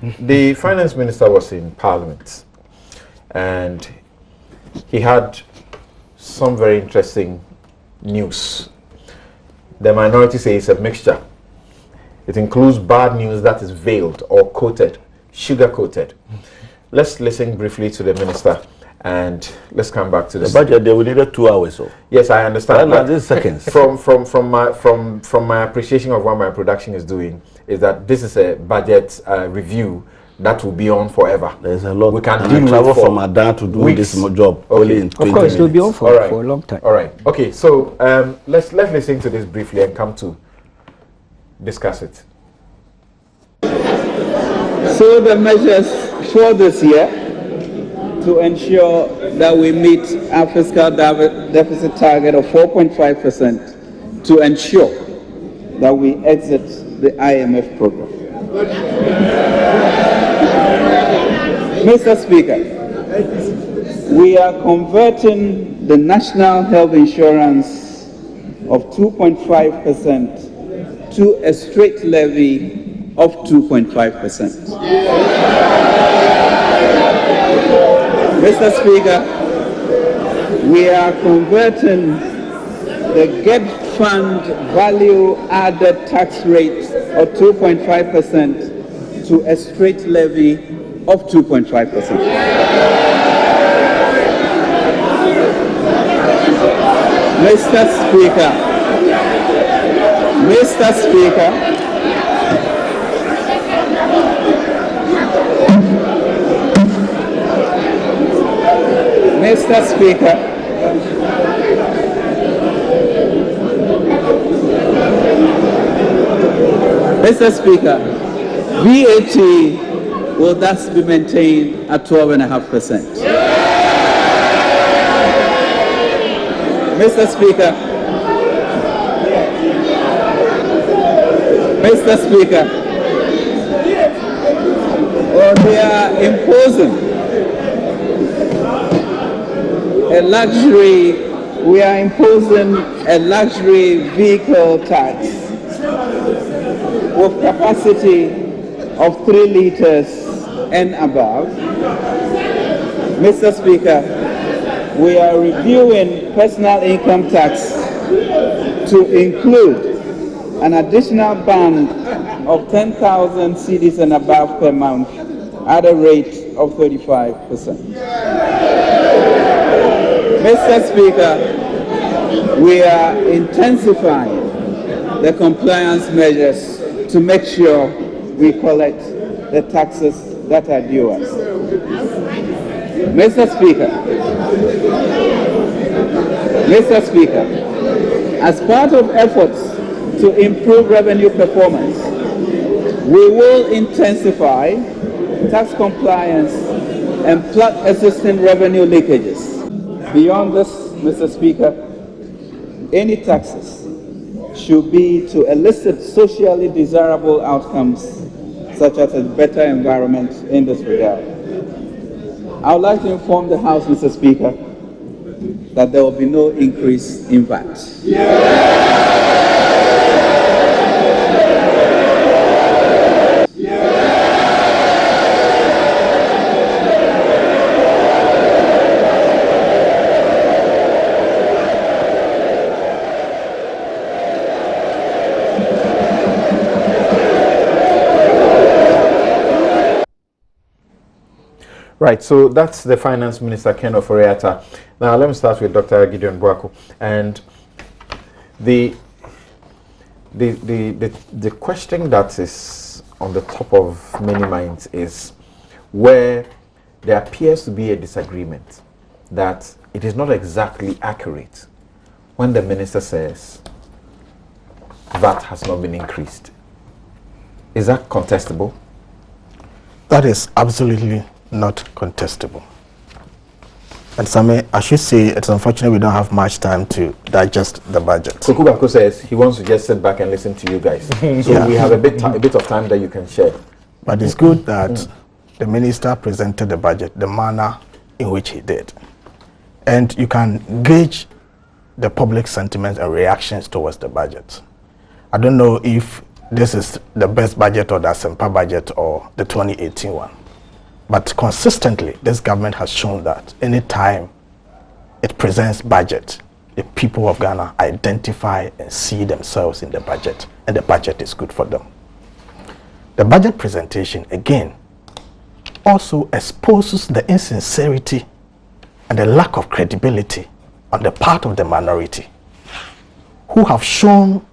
The finance minister was in Parliament, and he had some very interesting news. The minority says it's a mixture. It includes bad news that is veiled or coated, sugar-coated. Let's listen briefly to the minister, and let's come back to this. The budget, they will need 2 hours. So. Yes, I understand. But this seconds. From my appreciation of what my production is doing, is that this is a budget review that will be on forever. There's a lot. We can travel from Ada to do weeks. This job only in 20 Of course, it will be on for right. a long time. All right. Okay. So let's listen to this briefly and come to discuss it. So the measures for this year to ensure that we meet our fiscal deficit target of 4.5%, to ensure that we exit the IMF program. Mr. Speaker, we are converting the national health insurance of 2.5% to a straight levy of 2.5%. Mr. Speaker, we are converting the GET Fund value-added tax rate of 2.5% to a straight levy of 2.5%. Mr. Speaker, Mr. Speaker, Mr. Speaker, Mr. Speaker, VAT will thus be maintained at 12.5%. Mr. Speaker, Mr. Speaker, well, they are imposing a luxury, we are imposing a luxury vehicle tax with capacity of 3 liters and above. Mr. Speaker, we are reviewing personal income tax to include an additional band of 10,000 cedis and above per month at a rate of 35%. Mr. Speaker, we are intensifying the compliance measures to make sure we collect the taxes that are due us. Mr. Speaker, as part of efforts to improve revenue performance, we will intensify tax compliance and plug existing revenue leakages. Beyond this, Mr. Speaker, any taxes should be to elicit socially desirable outcomes, such as a better environment in this regard. I would like to inform the House, Mr. Speaker, that there will be no increase in VAT. Right, so that's the Finance Minister, Ken Ofori-Atta. Now, let me start with Dr. Gideon Boako. And the question that is on the top of many minds is where there appears to be a disagreement that it is not exactly accurate when the minister says VAT has not been increased. Is that contestable? That is absolutely not contestable. And Sami, I should say it's unfortunate we don't have much time to digest the budget. Kokubako says he wants to just sit back and listen to you guys. So we have a bit of time that you can share. But it's good that the minister presented the budget, the manner in which he did. And you can gauge the public sentiment and reactions towards the budget. I don't know if this is the best budget or the Asempa budget or the 2018 one. But consistently, this government has shown that anytime it presents budget, the people of Ghana identify and see themselves in the budget, and the budget is good for them. The budget presentation, again, also exposes the insincerity and the lack of credibility on the part of the minority, who have shown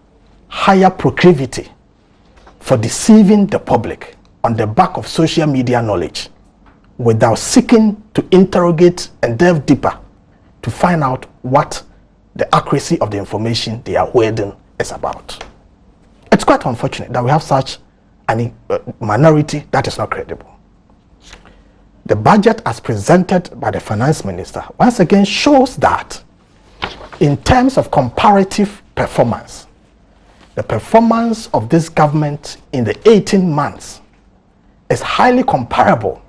higher proclivity for deceiving the public on the back of social media knowledge without seeking to interrogate and delve deeper to find out what the accuracy of the information they are wielding is about. It's quite unfortunate that we have such a minority that is not credible. The budget as presented by the finance minister once again shows that in terms of comparative performance, the performance of this government in the 18 months is highly comparable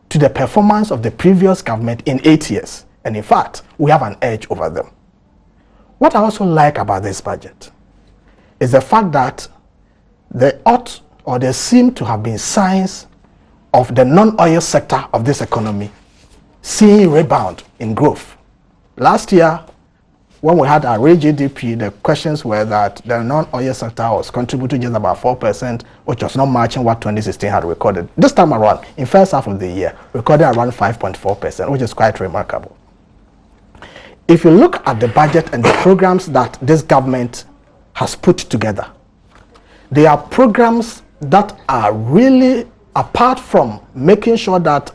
to the performance of the previous government in 8 years. And in fact, we have an edge over them. What I also like about this budget is the fact that there seem to have been signs of the non-oil sector of this economy seeing rebound in growth. Last year, when we had our real GDP, the questions were that the non-oil sector was contributing just about 4%, which was not matching what 2016 had recorded. This time around, in first half of the year, recorded around 5.4%, which is quite remarkable. If you look at the budget and the programs that this government has put together, they are programs that are really, apart from making sure that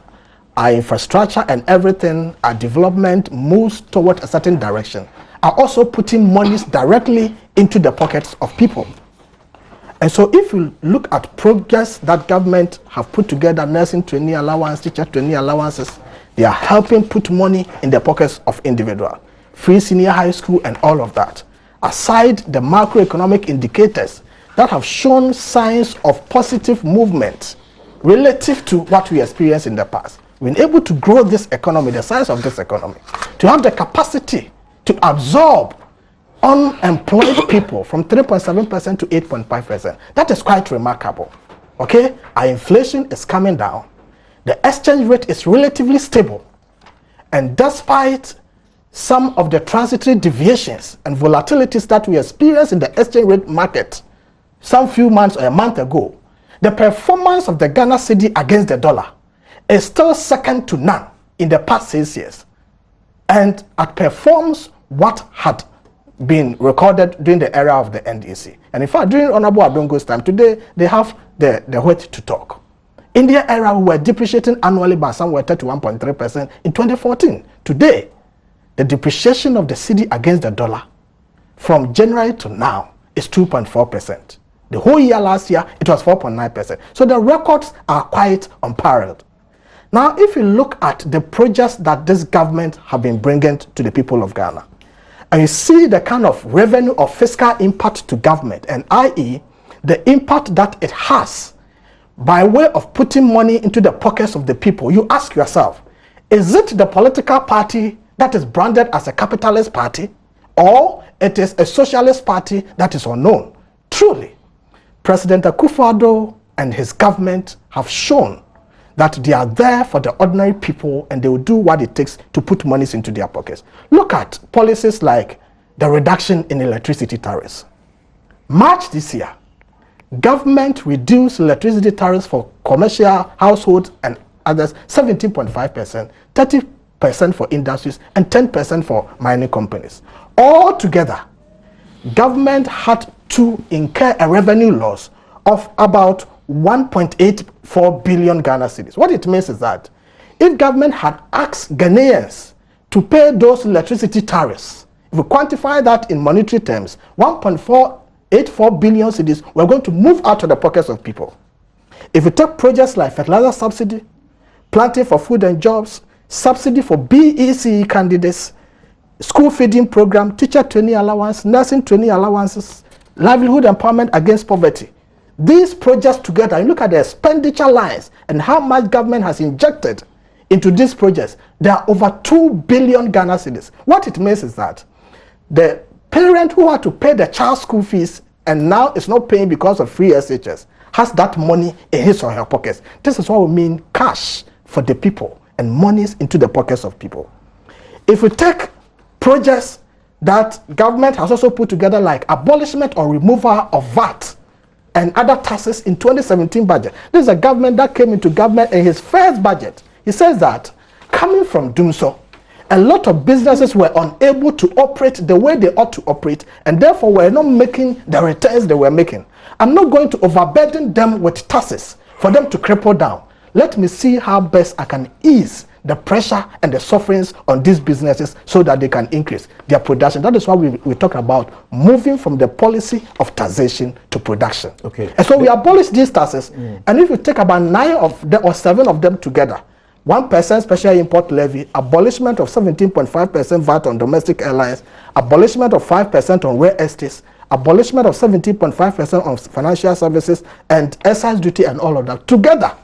our infrastructure and everything, our development moves toward a certain direction, are also putting monies directly into the pockets of people. And so if you look at projects that government have put together, nursing training allowance, teacher training allowances, they are helping put money in the pockets of individuals. Free senior high school and all of that. Aside the macroeconomic indicators that have shown signs of positive movement relative to what we experienced in the past. We've been able to grow this economy, the size of this economy, to have the capacity to absorb unemployed people from 3.7% to 8.5%. That is quite remarkable. Okay? Our inflation is coming down. The exchange rate is relatively stable. And despite some of the transitory deviations and volatilities that we experienced in the exchange rate market some few months or a month ago, the performance of the Ghana cedi against the dollar is still second to none in the past 6 years. And it performs what had been recorded during the era of the NDC. And in fact, during Honorable Adongo's time, today they have the weight to talk. In their era, we were depreciating annually by somewhere 31.3% in 2014. Today, the depreciation of the cedi against the dollar from January to now is 2.4%. The whole year last year, it was 4.9%. So the records are quite unparalleled. Now, if you look at the projects that this government have been bringing to the people of Ghana, and you see the kind of revenue or fiscal impact to government, and i.e., the impact that it has by way of putting money into the pockets of the people, you ask yourself, is it the political party that is branded as a capitalist party, or it is a socialist party that is unknown? Truly, President Akufo-Addo and his government have shown that they are there for the ordinary people and they will do what it takes to put monies into their pockets. Look at policies like the reduction in electricity tariffs. March this year, government reduced electricity tariffs for commercial households and others 17.5%, 30% for industries, and 10% for mining companies. All together, government had to incur a revenue loss of about 1.84 billion Ghana cedis. What it means is that if government had asked Ghanaians to pay those electricity tariffs, if we quantify that in monetary terms, 1.484 billion cedis were going to move out of the pockets of people. If we take projects like fertilizer subsidy, planting for food and jobs, subsidy for BECE candidates, school feeding program, teacher training allowance, nursing training allowances, livelihood empowerment against poverty. These projects together, you look at the expenditure lines and how much government has injected into these projects, there are over 2 billion Ghana cedis. What it means is that the parent who had to pay the child's school fees and now it's not paying because of free SHS, has that money in his or her pockets. This is what we mean cash for the people and monies into the pockets of people. If we take projects that government has also put together, like abolishment or removal of VAT and other taxes in 2017 budget. This is a government that came into government in his first budget. He says that coming from Dumso, a lot of businesses were unable to operate the way they ought to operate, and therefore were not making the returns they were making. I'm not going to overburden them with taxes for them to cripple down. Let me see how best I can ease the pressure and the sufferings on these businesses so that they can increase their production. That is why we talk about moving from the policy of taxation to production. Okay. And so we abolish these taxes, and if you take about 9 of them or 7 of them together, 1% special import levy, abolishment of 17.5% VAT on domestic airlines, abolishment of 5% on real estates, abolishment of 17.5% on financial services, and excise duty and all of that. Together,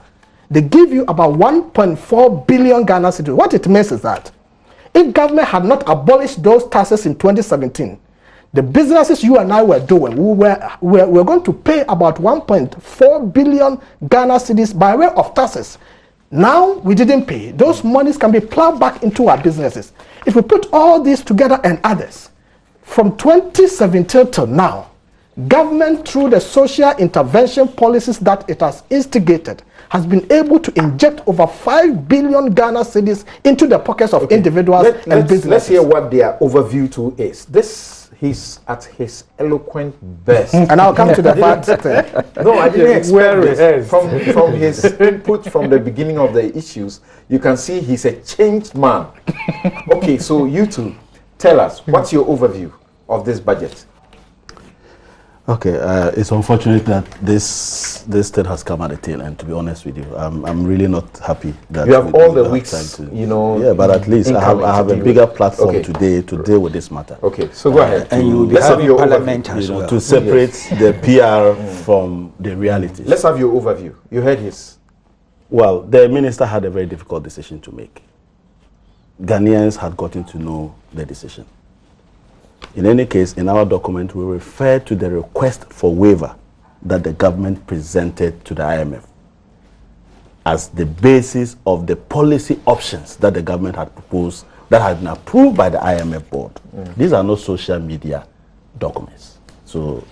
they give you about 1.4 billion Ghana cedis. What it means is that if government had not abolished those taxes in 2017, the businesses you and I were doing, we were going to pay about 1.4 billion Ghana cedis by way of taxes. Now we didn't pay. Those monies can be plowed back into our businesses. If we put all these together and others, from 2017 till now, government, through the social intervention policies that it has instigated, has been able to inject over 5 billion Ghana cedis into the pockets of individuals and businesses. Let's hear what their overview to is. He's at his eloquent best. And I'll come to the fact. No, I didn't expect this. From his input from the beginning of the issues, you can see he's a changed man. Okay, so you two, tell us, what's your overview of this budget? Okay, it's unfortunate that this state has come at the tail end, to be honest with you. I'm really not happy that you have all the weeks, you know. Yeah, but at least I have a bigger platform today to deal with this matter. Okay, so go ahead. And you will be having parliament as well. To separate the PR from the reality. Let's have your overview. You heard his. Well, the minister had a very difficult decision to make. Ghanaians had gotten to know the decision. In any case, in our document, we refer to the request for waiver that the government presented to the IMF as the basis of the policy options that the government had proposed that had been approved by the IMF board. These are not social media documents. So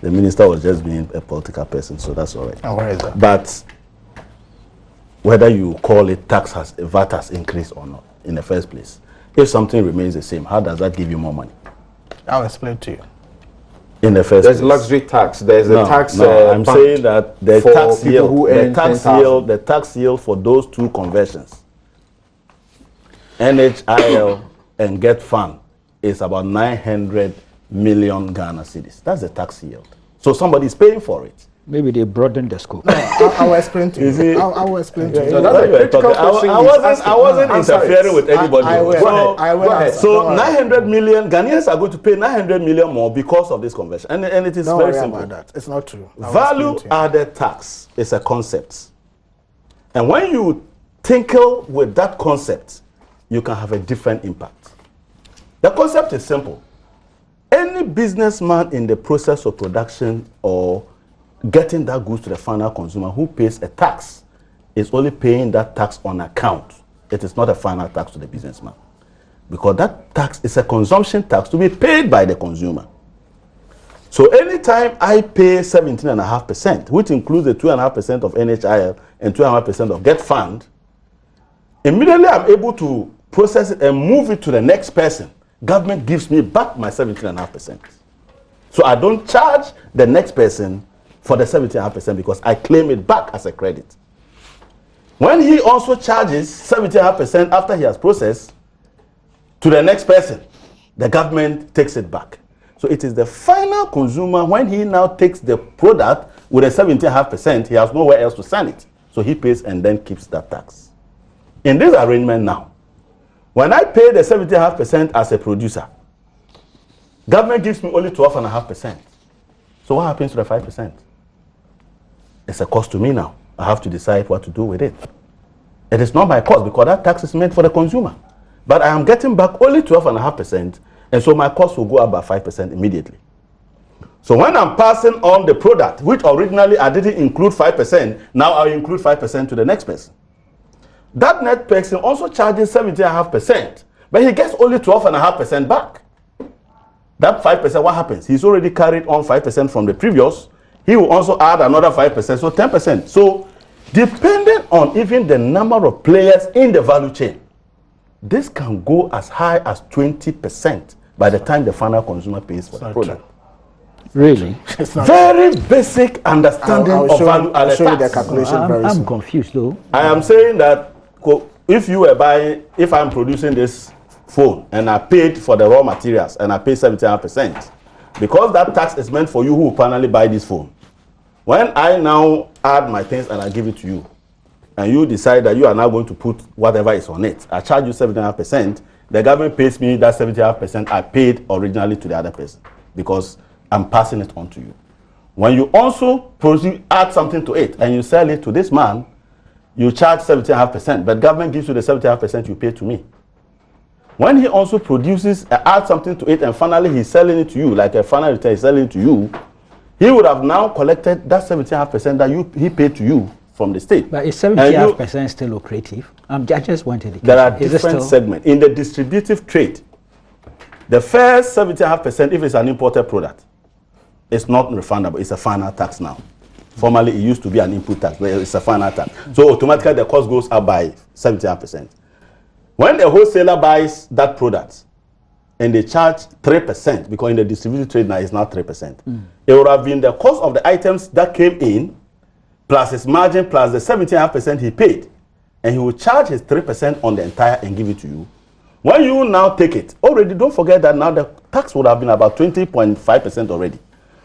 the minister was just being a political person, so that's all right. And where is that? But whether you call it VAT has increased or not in the first place, if something remains the same, how does that give you more money? I'll explain to you. In the first there's place. Luxury tax. There's a tax. I'm saying that the tax yield, who the tax yield for those two conversions, NHIL and Get Fund, is about 900 million Ghana cedis. That's the tax yield. So somebody is paying for it. Maybe they broadened the scope. No, I will explain to you. I will explain to you. No, that's a critical question. I wasn't interfering with anybody. I will. So 900 million Ghanaians are going to pay 900 million more because of this conversion, and it is very simple. About that. It's not true. Value added tax is a concept, and when you tinkle with that concept, you can have a different impact. The concept is simple. Any businessman in the process of production or getting that goods to the final consumer who pays a tax is only paying that tax on account. It is not a final tax to the businessman, because that tax is a consumption tax to be paid by the consumer. So anytime I pay 17.5%, which includes the 2.5% of NHIL and 2.5% of Get Fund, immediately I'm able to process it and move it to the next person. Government gives me back my 17.5%. So I don't charge the next person for the 17.5% because I claim it back as a credit. When he also charges 17.5% after he has processed to the next person, the government takes it back. So it is the final consumer, when he now takes the product with a 17.5%, he has nowhere else to send it. So he pays and then keeps that tax. In this arrangement now, when I pay the 17.5% as a producer, government gives me only 12.5%. So what happens to the 5%? It's a cost to me now. I have to decide what to do with it. It is not my cost because that tax is meant for the consumer. But I am getting back only 12.5%, and so my cost will go up by 5% immediately. So when I'm passing on the product, which originally I didn't include 5%, now I'll include 5% to the next person. That net person also charges 70.5%, but he gets only 12.5% back. That 5%, what happens? He's already carried on 5% from the previous. He will also add another 5%, so 10%. So depending on even the number of players in the value chain, this can go as high as 20% by the time the final consumer pays for the product. Really? Very basic understanding of value added show you the tax. calculation very I'm soon. confused though. I am saying that if you were buying, if I'm producing this phone and I paid for the raw materials and I pay 75%, because that tax is meant for you who will finally buy this phone. When I now add my things and I give it to you, and you decide that you are now going to put whatever is on it, I charge you 75%, the government pays me that 75% I paid originally to the other person, because I'm passing it on to you. When you also add something to it and you sell it to this man, you charge 75%, but government gives you the 75% you pay to me. When he also adds something to it and finally he's selling it to you, like a final return he's selling it to you, he would have now collected that 75% that he paid to you from the state. But is 75% still lucrative? I just wanted to. There are different segments. In the distributive trade, the first 75%, if it's an imported product, it's not refundable. It's a final tax now. Formerly, it used to be an input tax, but it's a final tax. So automatically, the cost goes up by 75%. When the wholesaler buys that product and they charge 3%, because in the distributive trade now it's not 3%, it would have been the cost of the items that came in, plus his margin, plus the 75% he paid. And he will charge his 3% on the entire and give it to you. When you now take it, already don't forget that now the tax would have been about 20.5% already.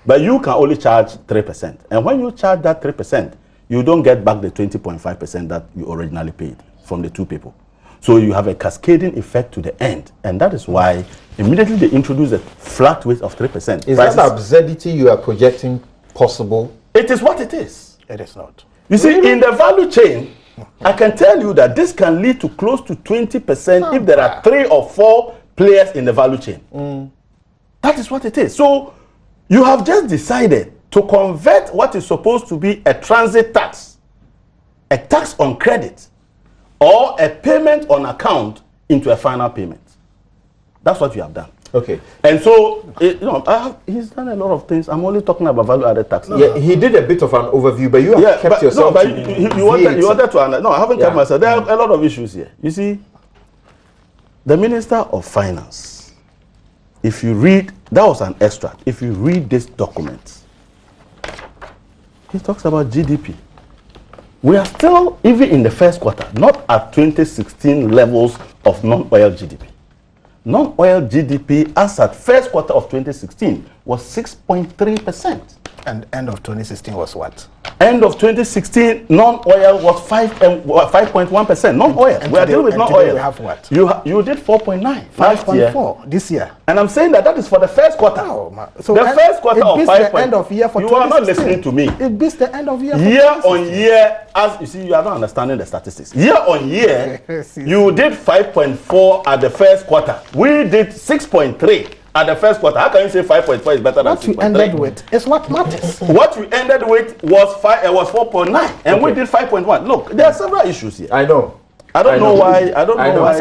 But you can only charge 3%. And when you charge that 3%, you don't get back the 20.5% that you originally paid from the two people. So you have a cascading effect to the end. And that is why immediately they introduce a flat rate of 3%. Is that absurdity you are projecting possible? It is what it is. It is not. You see, in the value chain, I can tell you that this can lead to close to 20% if there are 3 or 4 players in the value chain. That is what it is. So you have just decided to convert what is supposed to be a transit tax, a tax on credit, or a payment on account into a final payment. That's what you have done. Okay. And so, he's done a lot of things. I'm only talking about value-added tax. Yeah, he did a bit of an overview, but you have kept yourself. No, but you wanted to. No, I haven't kept myself. There are a lot of issues here. You see, the Minister of Finance, if you read, that was an extract. If you read this document, he talks about GDP. We are still, even in the first quarter, not at 2016 levels of non-oil GDP. Non-oil GDP as at first quarter of 2016 was 6.3%. And end of 2016 was what? End of 2016, non-oil was 5.1%. Non-oil. We are dealing with non-oil. We have what? You did 4.9. 5.4 this year. And I'm saying that is for the first quarter. Oh, so the first quarter of 5. The end of year for you are not listening to me. It beats the end of year. Year on year, as you see, you are not understanding the statistics. Year on year, you did 5.4 at the first quarter. We did 6.3 at the first quarter. How can you say 5.4 is better than 6.3? What you ended with is what matters. What we ended with was 4.9, and we did 5.1. Look, there are several issues here. I know. I don't know why. I don't know why.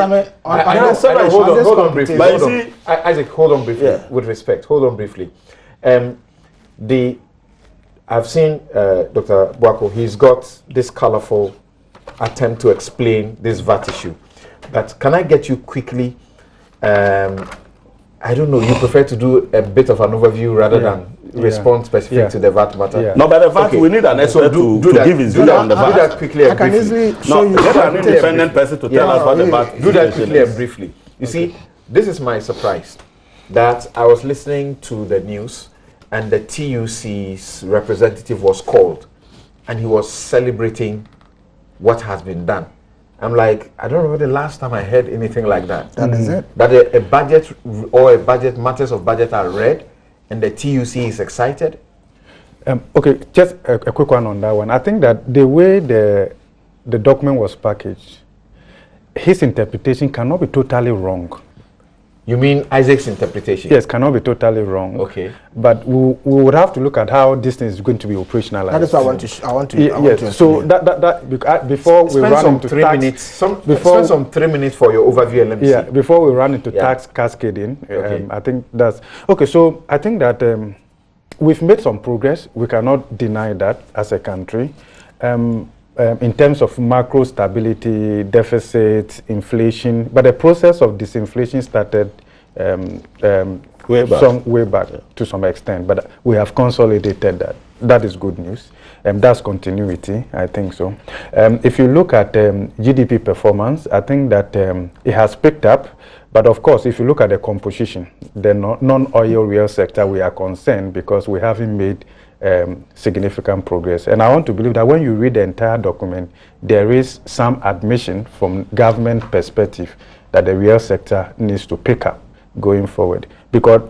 Hold on briefly. But you see, Isaac, hold on briefly. Yeah. With respect, hold on briefly. I've seen Dr. Bwako. He's got this colorful attempt to explain this VAT issue. But can I get you quickly? I don't know. You prefer to do a bit of an overview rather than respond specific to the VAT matter. Yeah. No, but the VAT, we need an expert to give his view on the VAT. Do that quickly and briefly. I can easily show you. Get an independent person to tell us what the VAT. Do that quickly and briefly. You see, this is my surprise that I was listening to the news and the TUC's representative was called and he was celebrating what has been done. I'm like, I don't remember the last time I heard anything like that. That is it. That a budget or matters of budget are read and the TUC is excited. Okay, just a quick one on that one. I think that the way the document was packaged, his interpretation cannot be totally wrong. You mean Isaac's interpretation? Yes, cannot be totally wrong. Okay. But we would have to look at how this thing is going to be operationalized. That is what I want to. I want to. Yes. So before we run into tax, spend some 3 minutes for your overview. And let me see. Before we run into tax cascading, okay. I think that's okay. So I think that we've made some progress. We cannot deny that as a country. In terms of macro stability, deficit, inflation, but the process of disinflation started way back to some extent, but we have consolidated that. That is good news. That's continuity, I think so. If you look at GDP performance, I think that it has picked up, but of course, if you look at the composition, the non-oil real sector, we are concerned because we haven't made significant progress. And I want to believe that when you read the entire document, there is some admission from government perspective that the real sector needs to pick up going forward. Because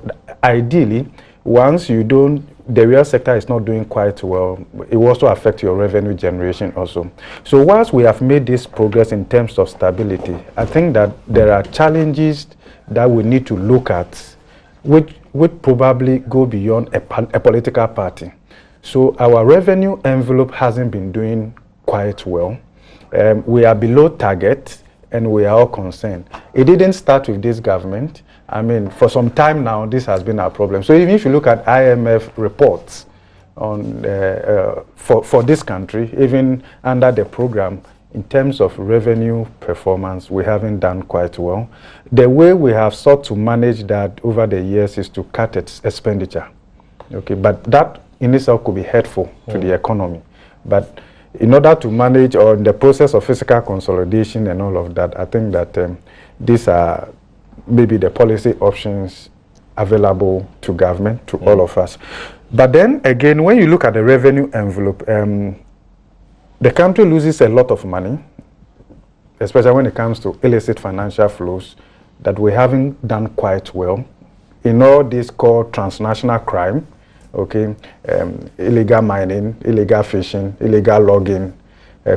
ideally, once you don't, the real sector is not doing quite well, it will also affect your revenue generation also. So whilst we have made this progress in terms of stability, I think that there are challenges that we need to look at, which would probably go beyond a political party. So our revenue envelope hasn't been doing quite well. We are below target and we are all concerned. It didn't start with this government. I mean, for some time now, this has been our problem. So even if you look at IMF reports on for this country, even under the program, in terms of revenue performance, we haven't done quite well. The way we have sought to manage that over the years is to cut its expenditure. Okay, but that in itself could be hurtful to the economy. But in order to manage, or in the process of fiscal consolidation and all of that, I think that these are maybe the policy options available to government, to all of us. But then again, when you look at the revenue envelope, the country loses a lot of money, especially when it comes to illicit financial flows, that we haven't done quite well in all this called transnational crime, okay, illegal mining, illegal fishing, illegal logging,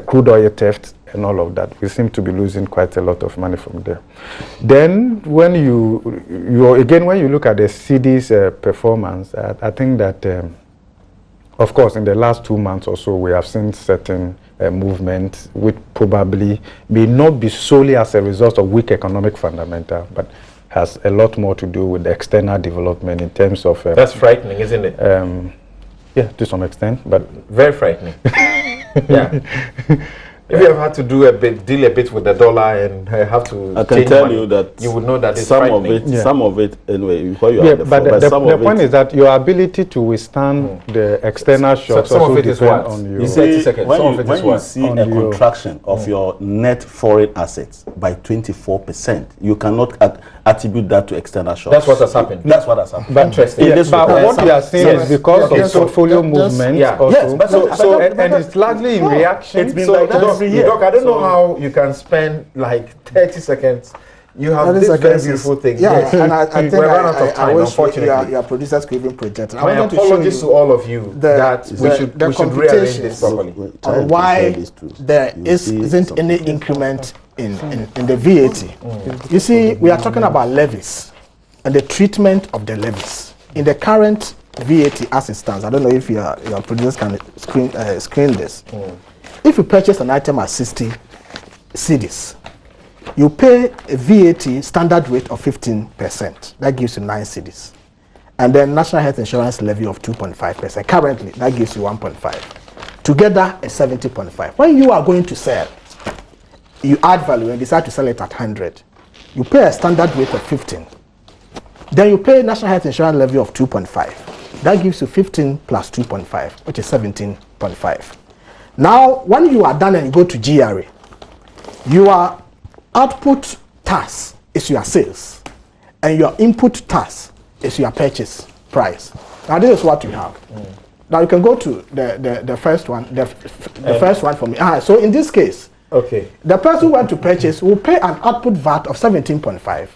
crude oil theft, and all of that. We seem to be losing quite a lot of money from there. Then when when you look at the city's performance, I think that of course, in the last 2 months or so, we have seen certain movements which probably may not be solely as a result of weak economic fundamental, but has a lot more to do with the external development in terms of... That's frightening, isn't it? Yeah, to some extent, but... Very frightening. Yeah. If you have had to deal a bit with the dollar and have to I can tell you that you would know that it's some frightening. some of it anyway. Before you but the point is that your ability to withstand the external shocks some also of it is depend what? on you. You see, 30 seconds. when Some you, of it when is you what? see a contraction of your net foreign assets by 24%, you cannot attribute that to external shocks. That's what has happened. That's what has happened. But, Interesting. but what we are seeing is because of portfolio movement also. Yes, but and it's largely in reaction. It's been like that every year. Doc, I don't know how you can spend like 30 seconds. You have this very beautiful thing. Yeah, Yes. and I think We're run out of time, I wish unfortunately. your producers could even project. My apologies to all of you that we should rearrange this properly. On why there isn't any increment in the VAT. You see, we are talking about levies and the treatment of the levies. In the current VAT as it stands, I don't know if your producers can screen this. If you purchase an item at 60 cedis, you pay a VAT standard rate of 15%. That gives you 9 cedis. And then national health insurance levy of 2.5%. Currently, that gives you 1.5. Together, a 70.5. When you are going to sell, you add value and decide to sell it at 100. You pay a standard rate of 15. Then you pay national health insurance levy of 2.5. That gives you 15 plus 2.5, which is 17.5. Now, when you are done and you go to GRA, your output tax is your sales, and your input tax is your purchase price. Now, this is what you have. Now, you can go to the first one, the first one for me. So, in this case, okay, the person who went to purchase will pay an output VAT of 17.5,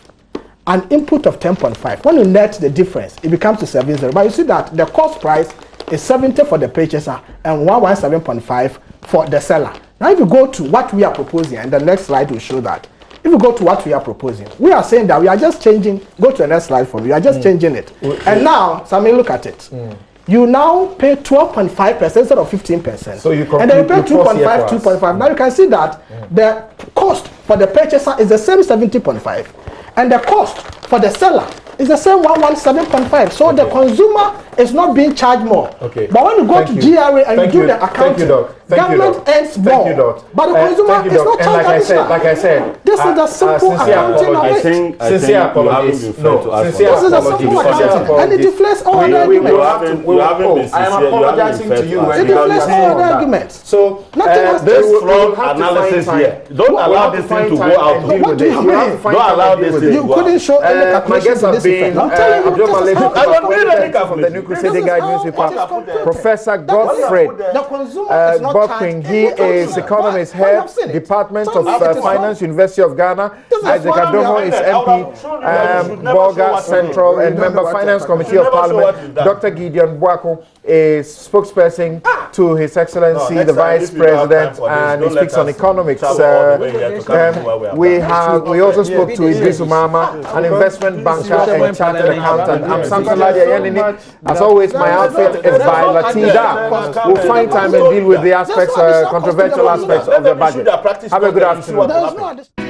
an input of 10.5. When you net the difference, it becomes to 70. But you see that the cost price is 70 for the purchaser and 117.5 for the seller. Now, if you go to what we are proposing, and the next slide will show that if you go to what we are proposing, we are saying that we are just changing, go to the next slide for me, we are just changing it. And now, Sammy, look at it. You now pay 12.5% instead of 15%. So you and then you pay 2.5, 2.5. Now you can see that the cost for the purchaser is the same 70.5, and the cost for the seller is the same 117.5. So the consumer is not being charged more. Okay. But when you go to GRA and you do the accounting, government earns more. But the consumer is not charged additional. Like I said, this is the simple accounting of it. Sincere apologies. No, sincere this is a simple accounting, and it deflates all other arguments. I am apologizing to you. It deflates all other arguments. So this flawed analysis here. Don't allow this thing to go out. What do you mean? Don't allow this thing to You go out. couldn't show any calculations in this effect. I'm telling you, this is I don't need any from the New Crusading Guide newspaper, Professor Godfrey Bokwing. He is economist head, Department of Finance, University of Ghana. Isaac Adomo is MP, Bolga Central, and member Finance Committee of Parliament. Dr. Gideon Bwako is spokesperson to His Excellency the Vice President, and he speaks on economics. We also spoke to Idris Umama, an investment banker and chartered accountant. I'm Samson Ladia Yenini. As always, my outfit is by Latida. We'll find time and deal with the aspects, controversial aspects of the budget. Have a good afternoon.